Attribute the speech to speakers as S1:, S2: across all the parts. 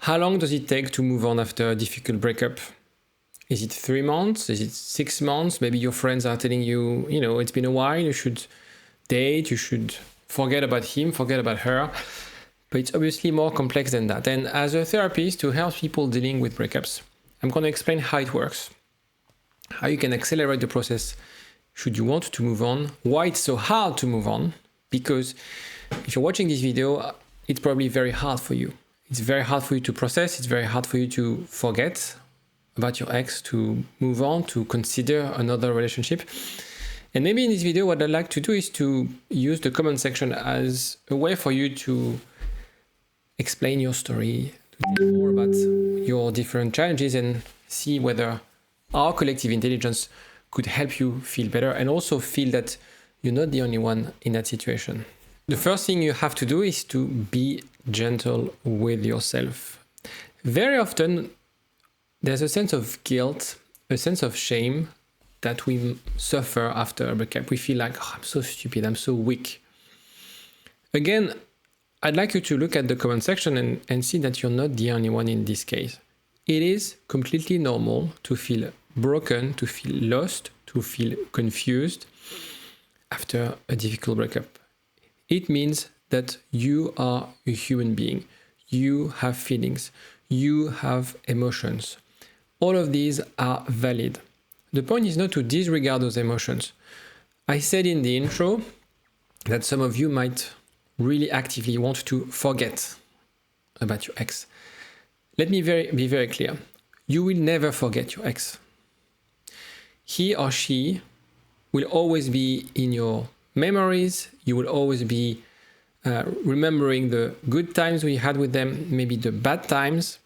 S1: How long does it take to move on after a difficult breakup? Is it 3 months? Is it 6 months? Maybe your friends are telling you, it's been a while, you should date, you should forget about him, forget about her. But it's obviously more complex than that. And as a therapist to help people dealing with breakups, I'm going to explain how it works, how you can accelerate the process should you want to move on, why it's so hard to move on, because if you're watching this video, it's probably very hard for you. It's very hard for you to process. It's very hard for you to forget about your ex, to move on, to consider another relationship. And maybe in this video, what I'd like to do is to use the comment section as a way for you to explain your story, to tell more about your different challenges and see whether our collective intelligence could help you feel better and also feel that you're not the only one in that situation. The first thing you have to do is to be gentle with yourself. Very often, there's a sense of guilt, a sense of shame that we suffer after a breakup. We feel like, I'm so stupid, I'm so weak. Again, I'd like you to look at the comment section and see that you're not the only one in this case. It is completely normal to feel broken, to feel lost, to feel confused after a difficult breakup. It means that you are a human being. You have feelings. You have emotions. All of these are valid. The point is not to disregard those emotions. I said in the intro that some of you might really actively want to forget about your ex. Let me be very clear. You will never forget your ex. He or she will always be in your memories. You will always be remembering the good times we had with them, maybe the bad times.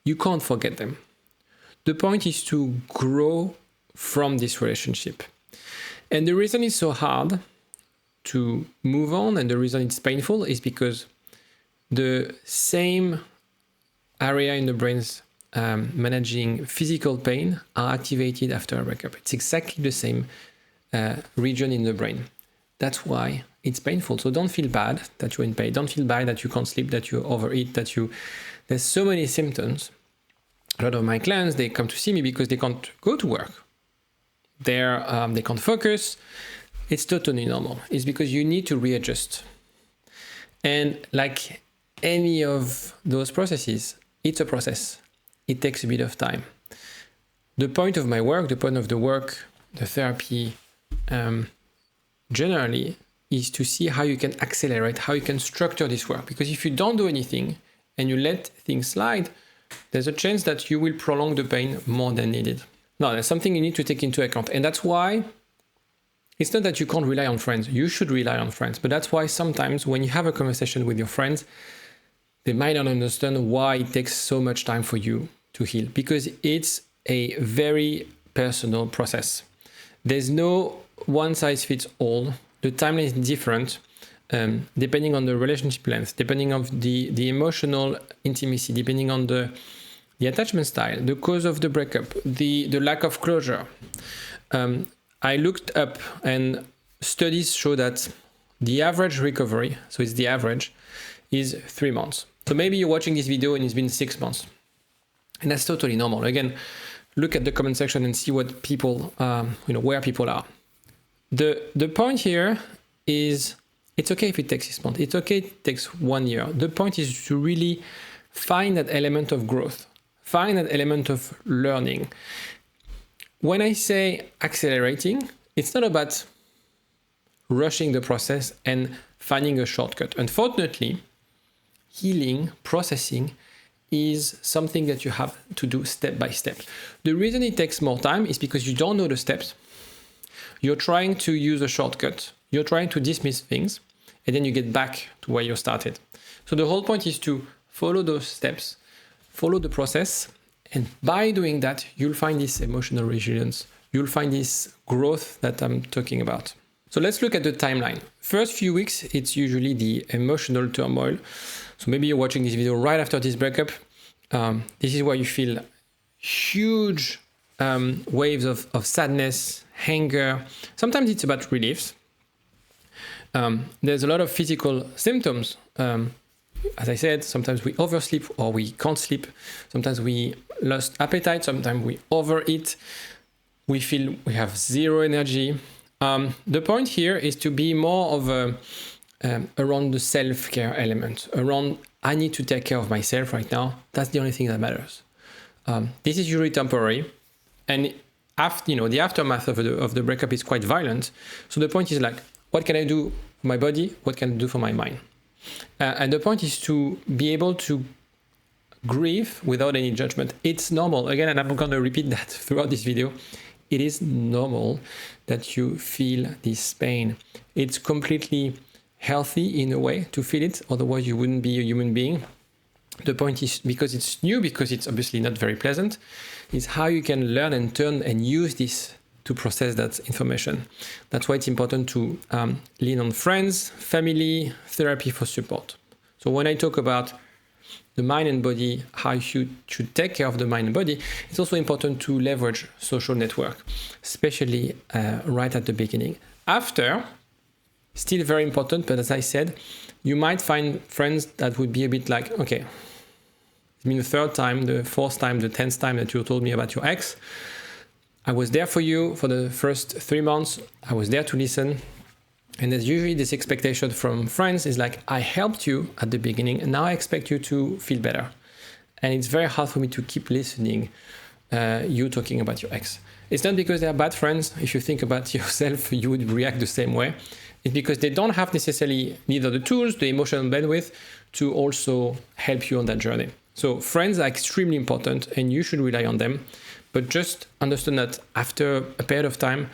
S1: You can't forget them. The point is to grow from this relationship. And the reason it's so hard to move on and the reason it's painful is because the same area in the brains managing physical pain are activated after a breakup. It's exactly the same region in the brain. That's why it's painful. So don't feel bad that you're in pain. Don't feel bad that you can't sleep, that you overeat, there's so many symptoms. A lot of my clients, they come to see me because they can't go to work. They can't focus. It's totally normal. It's because you need to readjust. And like any of those processes, it's a process. It takes a bit of time. The point of my work, the point of the work, the therapy, generally, is to see how you can accelerate, how you can structure this work. Because if you don't do anything and you let things slide, there's a chance that you will prolong the pain more than needed. Now, there's something you need to take into account. And that's why it's not that you can't rely on friends. You should rely on friends. But that's why sometimes when you have a conversation with your friends, they might not understand why it takes so much time for you to heal. Because it's a very personal process. There's no one size fits all. The timeline is different depending on the relationship length, depending on the emotional intimacy, depending on the attachment style, the cause of the breakup, the lack of closure. I looked up and studies show that the average recovery, so it's the average, is 3 months. So maybe you're watching this video and it's been 6 months. And that's totally normal. Again, look at the comment section and see what people, where people are. The point here is it's okay if it takes 6 months. It's okay if it takes 1 year. The point is to really find that element of growth, find that element of learning. When I say accelerating, it's not about rushing the process and finding a shortcut. Unfortunately, healing, processing is something that you have to do step by step. The reason it takes more time is because you don't know the steps. You're trying to use a shortcut. You're trying to dismiss things, and then you get back to where you started. So the whole point is to follow those steps, follow the process, and by doing that, you'll find this emotional resilience. You'll find this growth that I'm talking about. So let's look at the timeline. First few weeks, it's usually the emotional turmoil. So maybe you're watching this video right after this breakup. This is where you feel huge waves of sadness, anger. Sometimes it's about relief. There's a lot of physical symptoms. as I said, sometimes we oversleep or we can't sleep. Sometimes we lost appetite. Sometimes we overeat. We feel we have zero energy. The point here is to be more of a around the self-care element, around I need to take care of myself right now. That's the only thing that matters. This is usually temporary, and after, the aftermath of the breakup is quite violent. So the point is like, what can I do for my body? What can I do for my mind? And the point is to be able to grieve without any judgment. It's normal. Again, and I'm going to repeat that throughout this video. It is normal that you feel this pain. It's completely healthy in a way to feel it. Otherwise, you wouldn't be a human being. The point is, because it's new, because it's obviously not very pleasant, is how you can learn and turn and use this to process that information. That's why it's important to lean on friends, family, therapy for support. So when I talk about the mind and body, how you should take care of the mind and body, it's also important to leverage social network, especially right at the beginning. After, still very important, but as I said, you might find friends that would be a bit like, okay, it's been the third time, the fourth time, the 10th time that you told me about your ex. I was there for you for the first 3 months. I was there to listen. And there's usually this expectation from friends is like, I helped you at the beginning and now I expect you to feel better. And it's very hard for me to keep listening you talking about your ex. It's not because they are bad friends. If you think about yourself, you would react the same way. It's because they don't have necessarily neither the tools, the emotional bandwidth to also help you on that journey. So friends are extremely important and you should rely on them. But just understand that after a period of time,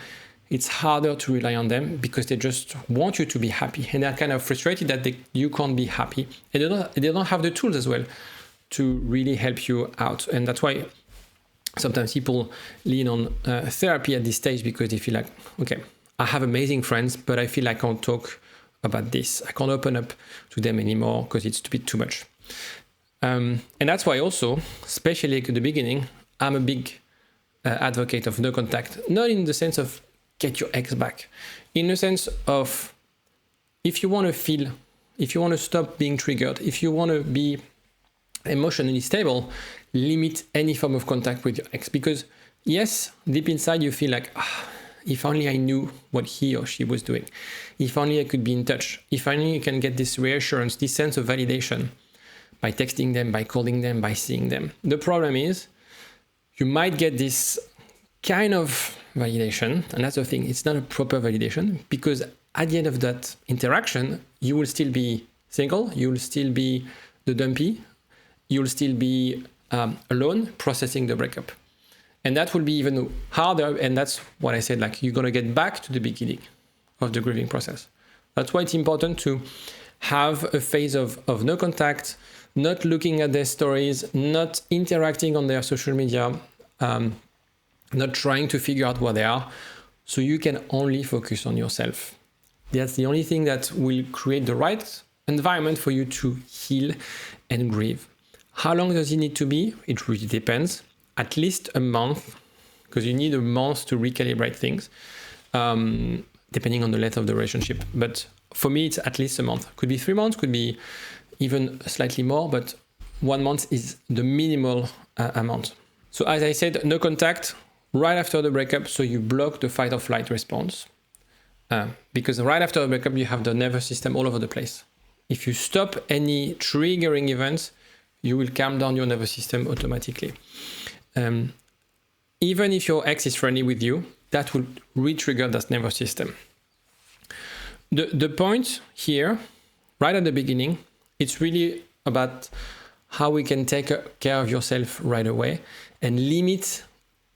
S1: it's harder to rely on them because they just want you to be happy. And they're kind of frustrated that you can't be happy. And they don't have the tools as well to really help you out. And that's why sometimes people lean on therapy at this stage because they feel like, okay, I have amazing friends, but I feel I can't talk about this. I can't open up to them anymore because it's a bit too much. And that's why also, especially at the beginning, I'm a big advocate of no contact, not in the sense of get your ex back, in the sense of if you want to stop being triggered, if you want to be emotionally stable, limit any form of contact with your ex. Because yes, deep inside you feel like, if only I knew what he or she was doing, if only I could be in touch, if only you can get this reassurance, this sense of validation by texting them, by calling them, by seeing them. The problem is you might get this kind of validation, and that's the thing, it's not a proper validation, because at the end of that interaction, you will still be single, you will still be the dumpy, you'll still be alone processing the breakup. And that will be even harder, and that's what I said, like you're gonna get back to the beginning of the grieving process. That's why it's important to have a phase of no contact, not looking at their stories, not interacting on their social media, not trying to figure out what they are, so you can only focus on yourself. That's the only thing that will create the right environment for you to heal and grieve. How long does it need to be? It really depends. At least a month, because you need a month to recalibrate things, depending on the length of the relationship. But for me, it's at least a month. Could be 3 months, could be even slightly more, but 1 month is the minimal amount. So as I said, no contact right after the breakup, so you block the fight or flight response. Because right after the breakup, you have the nervous system all over the place. If you stop any triggering events, you will calm down your nervous system automatically. Even if your ex is friendly with you, that will re-trigger that nervous system. The point here, right at the beginning, it's really about how we can take care of yourself right away and limit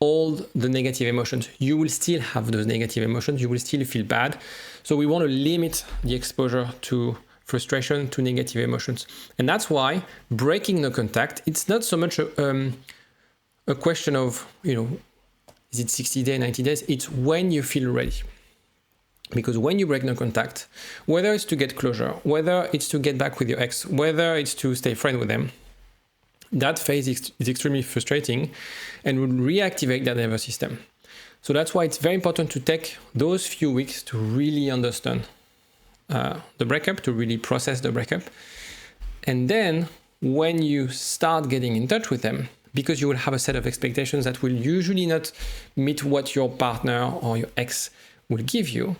S1: all the negative emotions. You will still have those negative emotions. You will still feel bad. So we want to limit the exposure to frustration, to negative emotions. And that's why breaking the contact, it's not so much a question of, is it 60 days, 90 days? It's when you feel ready. Because when you break no contact, whether it's to get closure, whether it's to get back with your ex, whether it's to stay friends with them, that phase is extremely frustrating and will reactivate that nervous system. So that's why it's very important to take those few weeks to really understand the breakup, to really process the breakup, And then when you start getting in touch with them, because you will have a set of expectations that will usually not meet what your partner or your ex will give you,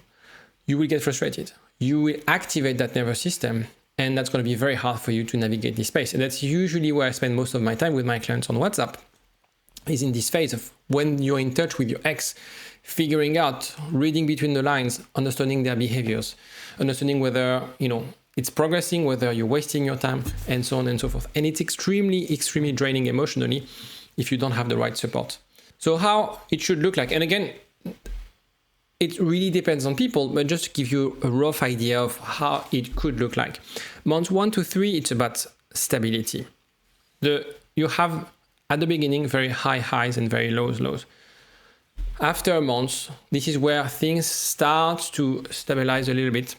S1: you will get frustrated. You will activate that nervous system, and that's going to be very hard for you to navigate this space. And that's usually where I spend most of my time with my clients on WhatsApp, is in this phase of when you're in touch with your ex, figuring out, reading between the lines, understanding their behaviors, understanding whether, it's progressing, whether you're wasting your time, and so on and so forth. And it's extremely, extremely draining emotionally if you don't have the right support. So how it should look like, and again, it really depends on people, but just to give you a rough idea of how it could look like. Months 1 to 3, it's about stability. You have, at the beginning, very high highs and very lows. After a month, this is where things start to stabilize a little bit,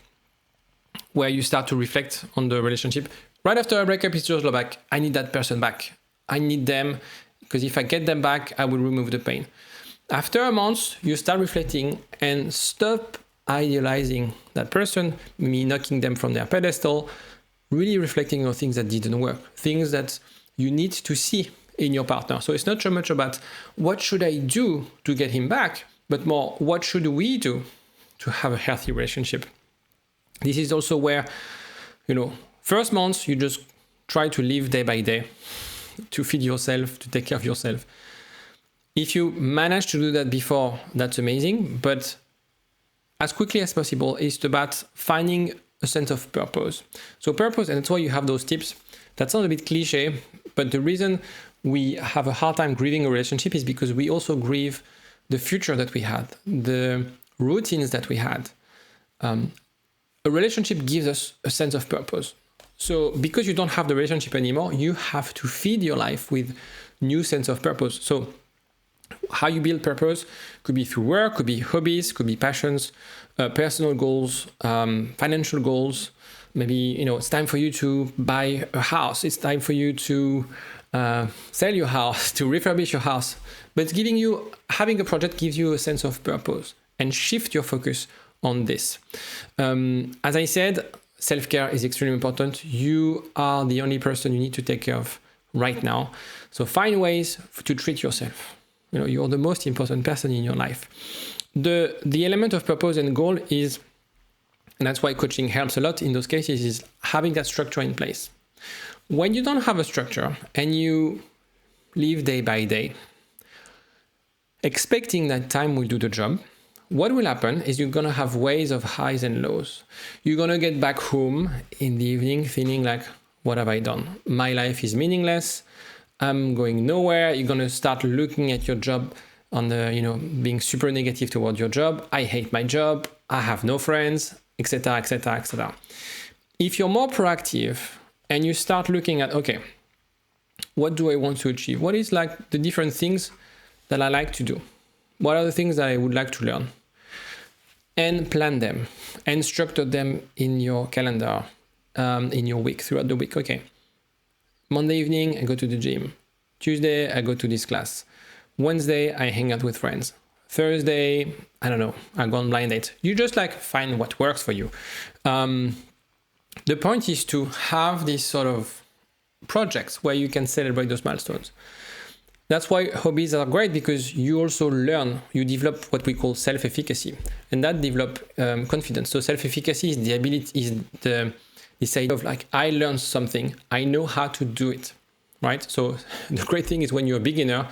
S1: where you start to reflect on the relationship. Right after a breakup, it's just like, I need that person back. I need them, because if I get them back, I will remove the pain. After a month, you start reflecting and stop idealizing that person, maybe knocking them from their pedestal, really reflecting on things that didn't work, things that you need to see in your partner. So it's not so much about what should I do to get him back, but more what should we do to have a healthy relationship. This is also where, first months, you just try to live day by day, to feed yourself, to take care of yourself. If you manage to do that before, that's amazing. But as quickly as possible, it's about finding a sense of purpose. So purpose, and that's why you have those tips. That sounds a bit cliche, but the reason we have a hard time grieving a relationship is because we also grieve the future that we had, the routines that we had. A relationship gives us a sense of purpose. So because you don't have the relationship anymore, you have to feed your life with new sense of purpose. So how you build purpose could be through work, could be hobbies, could be passions, personal goals, financial goals. Maybe, it's time for you to buy a house. It's time for you to sell your house, to refurbish your house. But having a project gives you a sense of purpose, and shift your focus on this. As I said, self-care is extremely important. You are the only person you need to take care of right now. So find ways to treat yourself. You're the most important person in your life. The element of purpose and goal is, and that's why coaching helps a lot in those cases, is having that structure in place. When you don't have a structure and you live day by day, expecting that time will do the job, what will happen is you're going to have waves of highs and lows. You're going to get back home in the evening feeling like, what have I done? My life is meaningless. I'm going nowhere. You're going to start looking at your job on the, being super negative toward your job. I hate my job. I have no friends, etc., etc., etc. If you're more proactive and you start looking at, okay, what do I want to achieve? What is like the different things that I like to do? What are the things that I would like to learn? And plan them and structure them in your calendar, in your week, throughout the week. Okay, Monday evening, I go to the gym. Tuesday, I go to this class. Wednesday, I hang out with friends. Thursday, I don't know, I go on blind date. You just find what works for you. The point is to have these sort of projects where you can celebrate those milestones. That's why hobbies are great, because you also learn, you develop what we call self-efficacy, and that develop confidence. So self-efficacy is the ability, is this idea of I learned something, I know how to do it, right? So the great thing is when you're a beginner,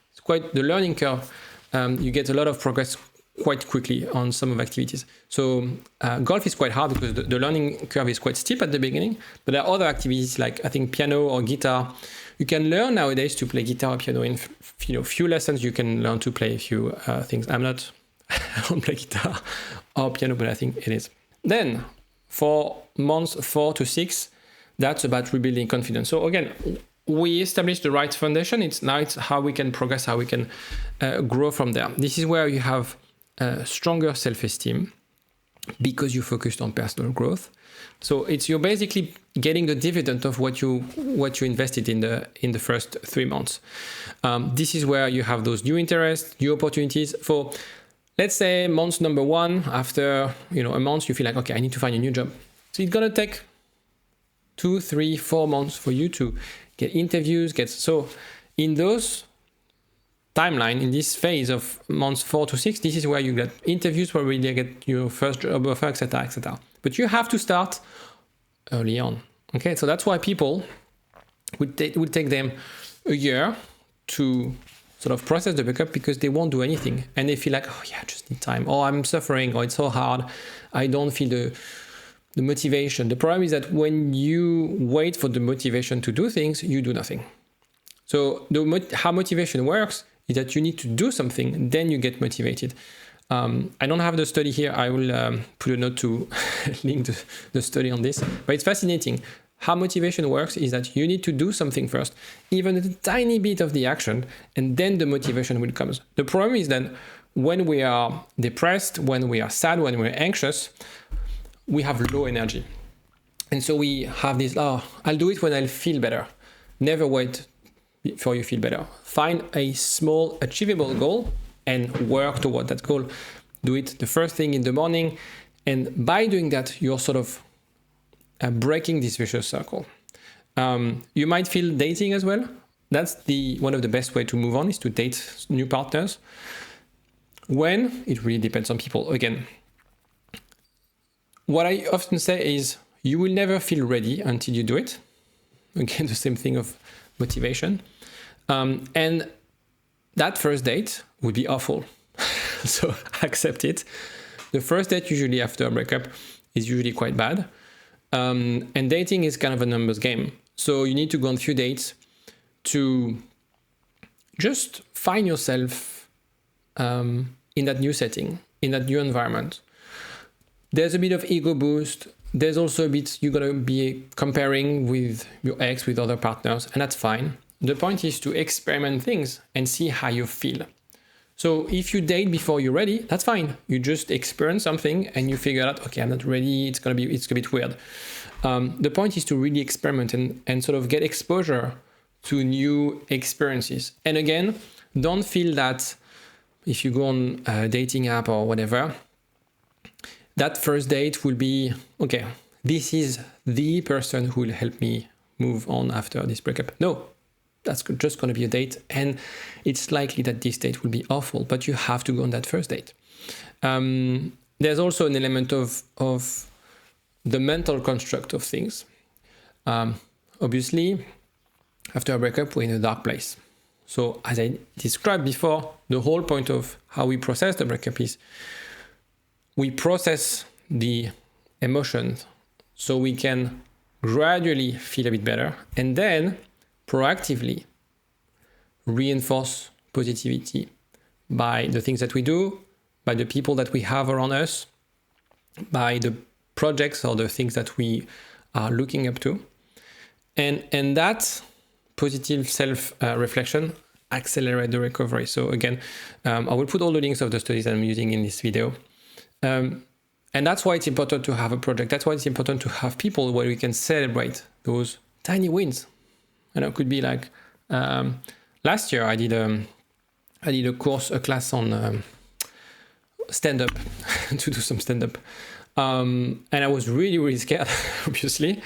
S1: it's quite the learning curve. You get a lot of progress quite quickly on some of activities. So golf is quite hard because the learning curve is quite steep at the beginning, but there are other activities like I think piano or guitar. You can learn nowadays to play guitar or piano in few lessons. You can learn to play a few things. I don't play guitar or piano, but I think it is. Then for months 4 to 6, that's about rebuilding confidence. So again, we established the right foundation. It's how we can progress, how we can grow from there. This is where you have stronger self-esteem because you focused on personal growth. So you're basically getting the dividend of what you invested in the first 3 months. This is where you have those new interests, new opportunities. For let's say month number 1, after a month, you feel like, okay, I need to find a new job. So it's gonna take 2, 3, 4 months for you to get interviews, so in those timeline, in this phase of months 4 to 6, this is where you get interviews, where you get your first job offer, etc., etc. But you have to start early on. Okay, so that's why people would take them a year to sort of process the breakup, because they won't do anything and they feel like, oh yeah, I just need time, or I'm suffering, or it's so hard, I don't feel the motivation. The problem is that when you wait for the motivation to do things, you do nothing. So how motivation works is that you need to do something, then you get motivated. I don't have the study here. I will put a note to link the study on this, but it's fascinating. How motivation works is that you need to do something first, even a tiny bit of the action, and then the motivation will come. The problem is that when we are depressed, when we are sad, when we're anxious, we have low energy. And so we have this, oh, I'll do it when I'll feel better. Never wait before you feel better. Find a small achievable goal and work toward that goal. Do it the first thing in the morning. And by doing that, you're sort of breaking this vicious circle. You might feel dating as well. That's one of the best way to move on, is to date new partners. When? It really depends on people. Again, what I often say is you will never feel ready until you do it. Again, the same thing of motivation. And that first date would be awful. So accept it. The first date usually after a breakup is usually quite bad. And dating is kind of a numbers game. So you need to go on a few dates to just find yourself in that new setting, in that new environment. There's a bit of ego boost. There's also a bit you're going to be comparing with your ex, with other partners, and that's fine. The point is to experiment things and see how you feel. So if you date before you're ready, that's fine. You just experience something and you figure out, okay, I'm not ready. It's a bit weird. The point is to really experiment and sort of get exposure to new experiences. And again, don't feel that if you go on a dating app or whatever, that first date will be, okay, this is the person who will help me move on after this breakup. No, that's just going to be a date. And it's likely that this date will be awful, but you have to go on that first date. There's also an element of the mental construct of things. Obviously, after a breakup, we're in a dark place. So as I described before, the whole point of how we process the breakup is we process the emotions so we can gradually feel a bit better and then proactively reinforce positivity by the things that we do, by the people that we have around us, by the projects or the things that we are looking up to. And that positive self-reflection accelerate the recovery. So again, I will put all the links of the studies I'm using in this video. And that's why it's important to have a project. That's why it's important to have people where we can celebrate those tiny wins. And it could be like, last year I did a class on stand-up, to do some stand-up. And I was really, really scared, obviously.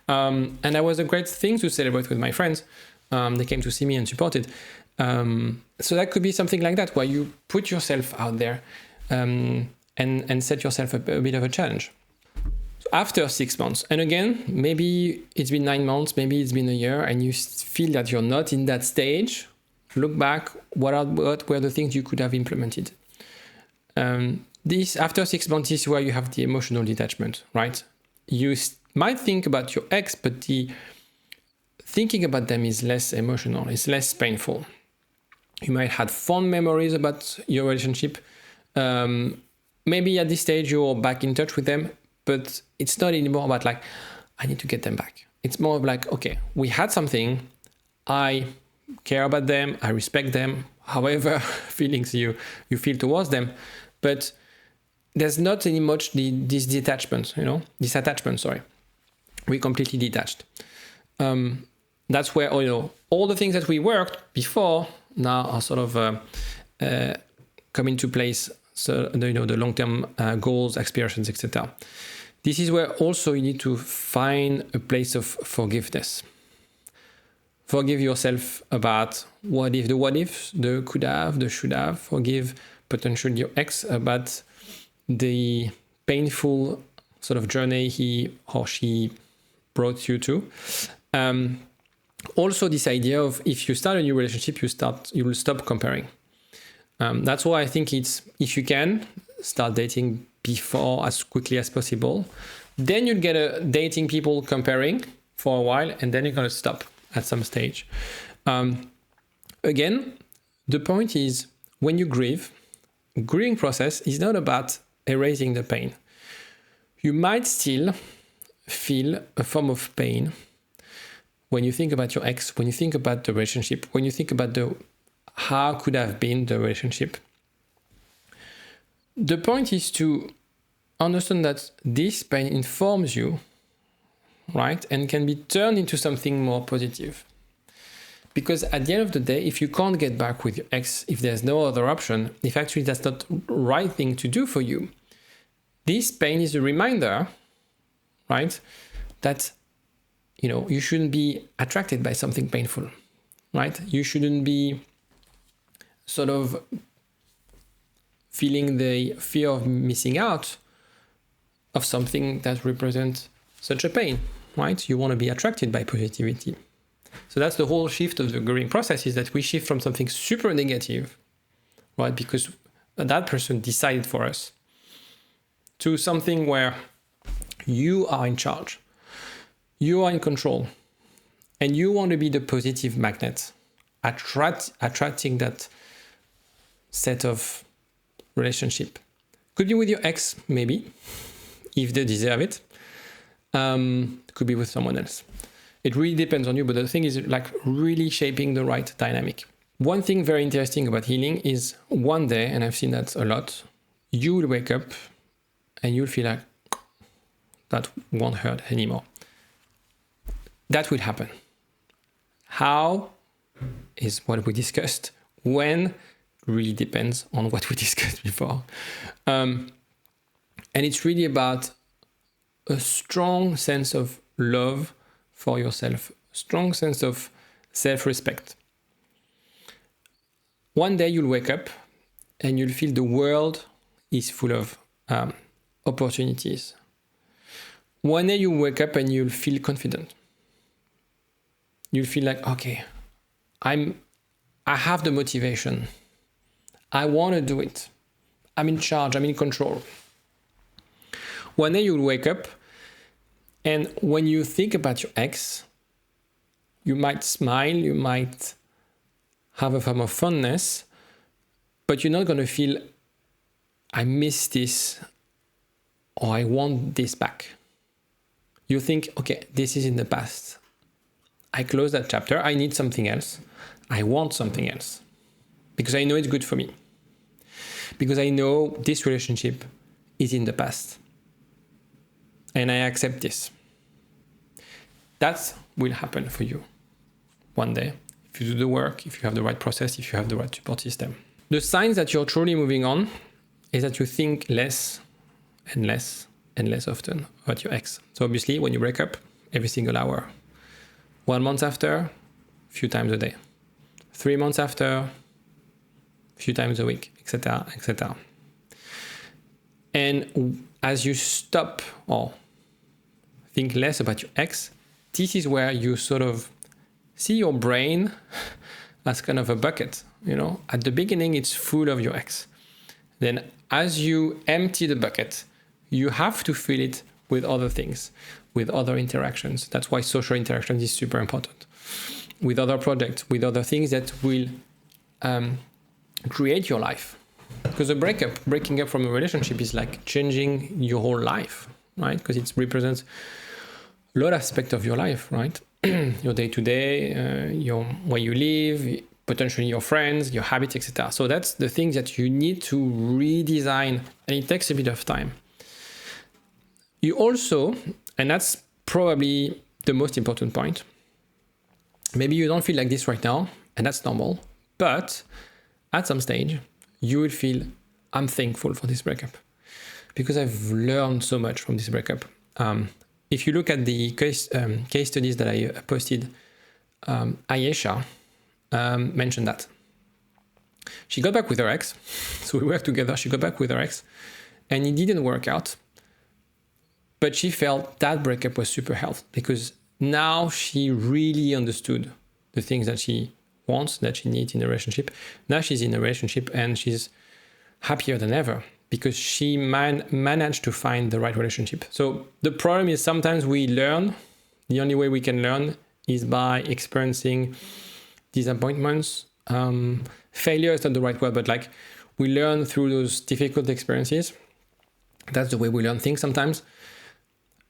S1: And that was a great thing to celebrate with my friends. They came to see me and supported. So that could be something like that, where you put yourself out there and set yourself a bit of a challenge. So after 6 months, and again, maybe it's been 9 months, maybe it's been a year, and you feel that you're not in that stage, look back, what were the things you could have implemented? This after 6 months is where you have the emotional detachment, right? You might think about your ex, but the thinking about them is less emotional, it's less painful. You might have fond memories about your relationship. Maybe at this stage you're back in touch with them, but it's not anymore about like, I need to get them back. It's more of like, okay, we had something, I care about them, I respect them, however feelings you feel towards them, but there's not any much this attachment. We're completely detached. That's where all the things that we worked before now are sort of come into place. So the long-term goals, aspirations, etc. This is where also you need to find a place of forgiveness. Forgive yourself about what if, the could have, the should have. Forgive potentially your ex about the painful sort of journey he or she brought you to. Also, this idea of if you start a new relationship, you will stop comparing. That's why I think it's, if you can, start dating before as quickly as possible. Then you'll get dating people comparing for a while, and then you're going to stop at some stage. Again, the point is, when you grieving process is not about erasing the pain. You might still feel a form of pain when you think about your ex, when you think about the relationship, when you think about how could have been the relationship. The point is to understand that this pain informs you, right? And can be turned into something more positive. Because at the end of the day, if you can't get back with your ex, if there's no other option, if actually that's not the right thing to do for you, this pain is a reminder, right? That, you shouldn't be attracted by something painful, right? You shouldn't be sort of feeling the fear of missing out of something that represents such a pain, right? You want to be attracted by positivity. So that's the whole shift of the grieving process, is that we shift from something super negative, right? Because that person decided for us, to something where you are in charge, you are in control, and you want to be the positive magnet, attracting that set of relationship. Could be with your ex, maybe, if they deserve it. Could be with someone else. It really depends on you, but the thing is like really shaping the right dynamic. One thing very interesting about healing is one day, and I've seen that a lot, you will wake up and you'll feel like that won't hurt anymore. That will happen. How is what we discussed. When really depends on what we discussed before. And it's really about a strong sense of love for yourself, strong sense of self-respect. One day you'll wake up and you'll feel the world is full of opportunities. One day you'll wake up and you'll feel confident. You'll feel like, okay, I have the motivation. I want to do it. I'm in charge. I'm in control. One day you'll wake up, and when you think about your ex, you might smile, you might have a form of fondness, but you're not going to feel, I miss this, or I want this back. You think, okay, this is in the past. I close that chapter. I need something else. I want something else. Because I know it's good for me. Because I know this relationship is in the past. And I accept this. That will happen for you one day. If you do the work, if you have the right process, if you have the right support system. The signs that you're truly moving on is that you think less and less and less often about your ex. So obviously, when you break up, every single hour. 1 month after, a few times a day. 3 months after, a few times a week, etc., etc. And as you stop or think less about your ex, this is where you sort of see your brain as kind of a bucket. At the beginning, it's full of your ex. Then as you empty the bucket, you have to fill it with other things, with other interactions. That's why social interactions is super important. With other projects, with other things that will create your life. Because breaking up from a relationship is like changing your whole life, right? Because it represents a lot of aspects of your life, right? Your day-to-day, where you live, potentially your friends, your habits, etc. So that's the things that you need to redesign, and it takes a bit of time. You also, and that's probably the most important point, maybe you don't feel like this right now, and that's normal, but at some stage, you will feel, I'm thankful for this breakup because I've learned so much from this breakup. If you look at the case studies that I posted, Ayesha mentioned that. She got back with her ex. So we worked together. She got back with her ex and it didn't work out. But she felt that breakup was super helpful because now she really understood the things that she wants, that she needs in a relationship. Now she's in a relationship and she's happier than ever because she managed to find the right relationship. So the problem is sometimes we learn. The only way we can learn is by experiencing disappointments. Failure is not the right word, but like we learn through those difficult experiences. That's the way we learn things sometimes.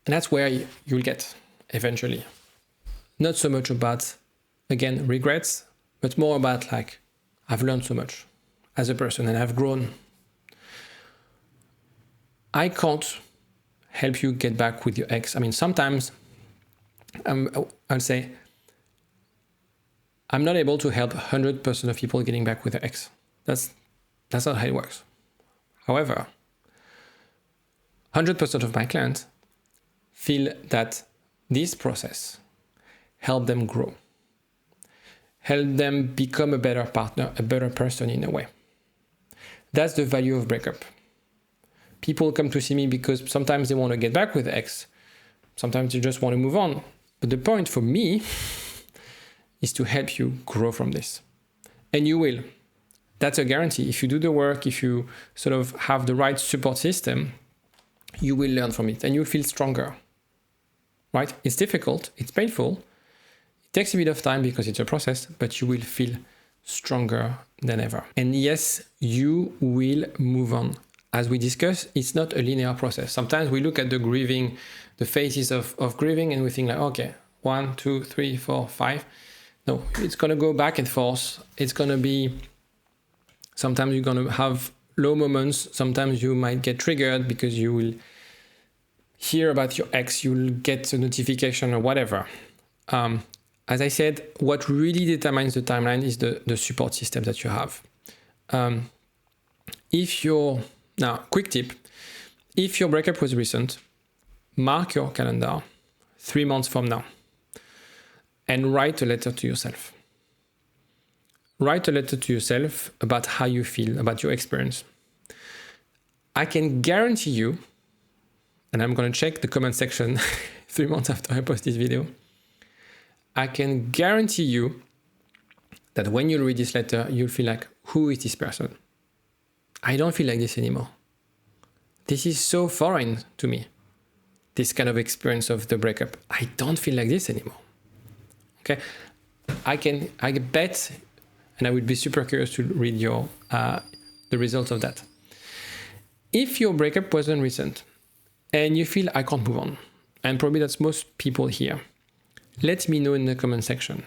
S1: And that's where you'll get eventually. Not so much about, again, regrets, but more about like, I've learned so much as a person and I've grown. I can't help you get back with your ex. I mean, sometimes I'll say, I'm not able to help 100% of people getting back with their ex. That's not how it works. However, 100% of my clients feel that this process helped them grow, help them become a better partner, a better person in a way. That's the value of breakup. People come to see me because sometimes they want to get back with the ex. Sometimes they just want to move on. But the point for me is to help you grow from this. And you will. That's a guarantee. If you do the work, if you sort of have the right support system, you will learn from it and you'll feel stronger. Right? It's difficult, it's painful. It takes a bit of time because it's a process, but you will feel stronger than ever. And yes, you will move on. As we discussed, it's not a linear process. Sometimes we look at the grieving, the phases of grieving, and we think like, okay, 1, 2, 3, 4, 5. No, it's going to go back and forth. It's going to be, sometimes you're going to have low moments. Sometimes you might get triggered because you will hear about your ex, you'll get a notification or whatever. As I said, what really determines the timeline is the support system that you have. Now, quick tip, if your breakup was recent, mark your calendar 3 months from now and write a letter to yourself. Write a letter to yourself about how you feel, about your experience. I can guarantee you, and I'm going to check the comment section 3 months after I post this video, I can guarantee you that when you read this letter, you'll feel like, who is this person? I don't feel like this anymore. This is so foreign to me, this kind of experience of the breakup. I don't feel like this anymore. Okay, I bet, and I would be super curious to read the results of that. If your breakup wasn't recent and you feel I can't move on, and probably that's most people here, let me know in the comment section.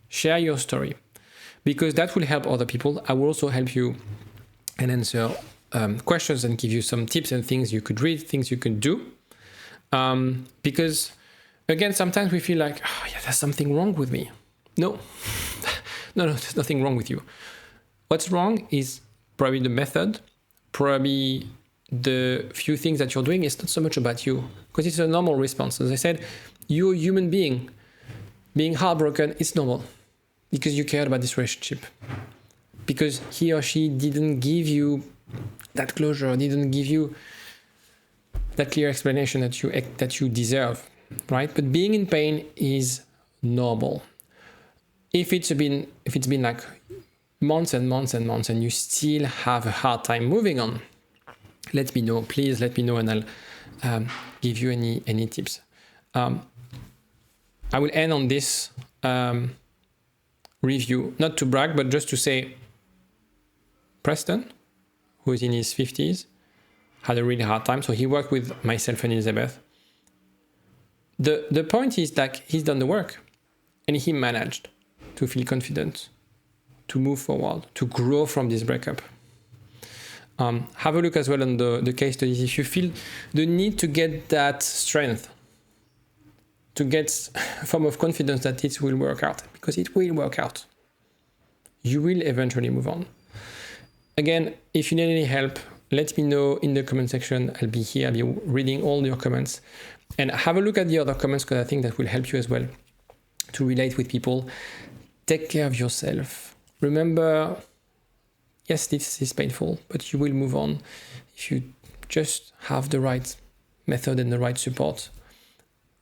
S1: Share your story, because that will help other people. I will also help you and answer questions and give you some tips and things you could read, things you can do. Because again, sometimes we feel like, oh, yeah, there's something wrong with me. No, there's nothing wrong with you. What's wrong is probably the method, probably the few things that you're doing. It's not so much about you, because it's a normal response. As I said, you're a human being. Being heartbroken, it's normal, because you cared about this relationship, because he or she didn't give you that closure, didn't give you that clear explanation that you deserve, right? But being in pain is normal. If it's been like months and months and months and you still have a hard time moving on, let me know. Please let me know, and I'll give you any tips. I will end on this review, not to brag, but just to say, Preston, who is in his 50s, had a really hard time. So he worked with myself and Elizabeth. The point is that he's done the work and he managed to feel confident, to move forward, to grow from this breakup. Have a look as well on the case studies. If you feel the need to get that strength, to get a form of confidence that it will work out, because it will work out. You will eventually move on. Again, if you need any help, Let me know in the comment section. I'll be here. I'll be reading all your comments. And have a look at the other comments because I think that will help you as well to relate with people. Take care of yourself. Remember, yes, this is painful, but you will move on if you just have the right method and the right support.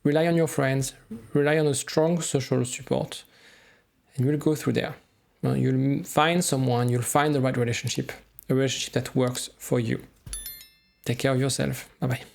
S1: Rely on your friends, rely on a strong social support, and you'll go through there. You'll find someone, you'll find the right relationship, a relationship that works for you. Take care of yourself. Bye-bye.